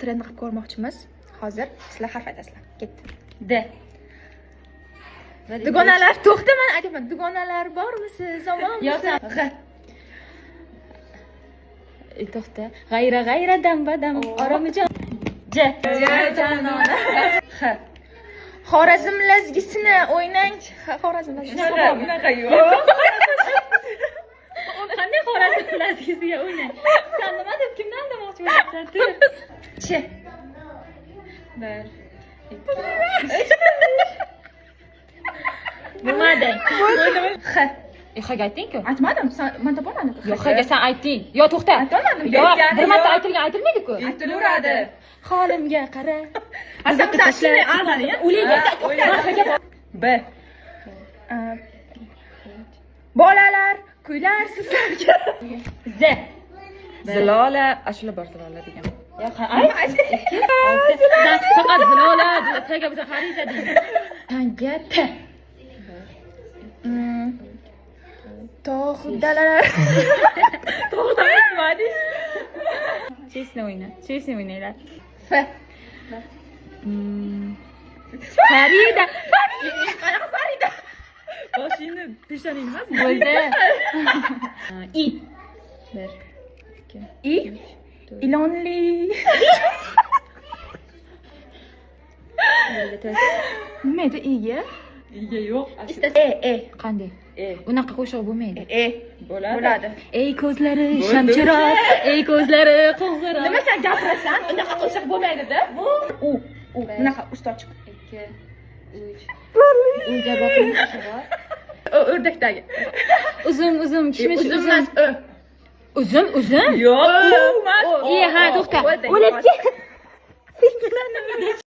trendni qilib ko'rmoqchimiz. Hozir sizlar harf aytasizlar. Ketdi. D. Dugonalar, to'xta, men aytaman. Dugonalar bormisiz? Omonmisiz? G'a. To'xta. G'ayra dam-badam oromijon. J. X. Xorazm lazgisini o'ynang. Xorazm lazgisini. Bunaqa yo'q. Qanday Xorazm lazgisiga o'ynang? Sen nima deb kimdan demoqchi bo'lyapsan? Ch. 1 2 Bo'lmadi. X. Xga ayting-ku. Aytmadim, men topolmadim. Yo'q, Xga sen ayting. Yo, to'xta. Aytolmadim. Yo'q, bir marta aytilmaydi-ku. Aytilaveradi. Holimga qara. Asal tashlar ag'ani. O'ylaydi. B. Bolalar, kuylar sizlarga. Z. Zilola, ashula bor zilola degan. Yo'q, faqat zilola, Xga biza xarita deydi. Tanga T. Tog' dalalar. Tog' dalalar nima? Chesni o'ynaylar. F. Farida. Qanaqa Farida? Boshingni peshonang emasmi? Bo'ldi. I. 1 2 I. Ilonli. Nima edi I'ga? I'ga yo'q. E. Qanday? Unaqa qo'shiq bo'lmaydi. Bo'ladi. Ey ko'zlari shamchiroq, ey ko'zlari qo'ng'iroq. Nima sen gapirasan? Unaqa qo'shiq bo'lmaydi-da. Bu u bunaqa ustoch. 2 3 Uyga boqing bor. O'rdakdagi. Uzun kishmish Uzun. Uzun? Yo'q, emas. Ha, to'xta. O'lib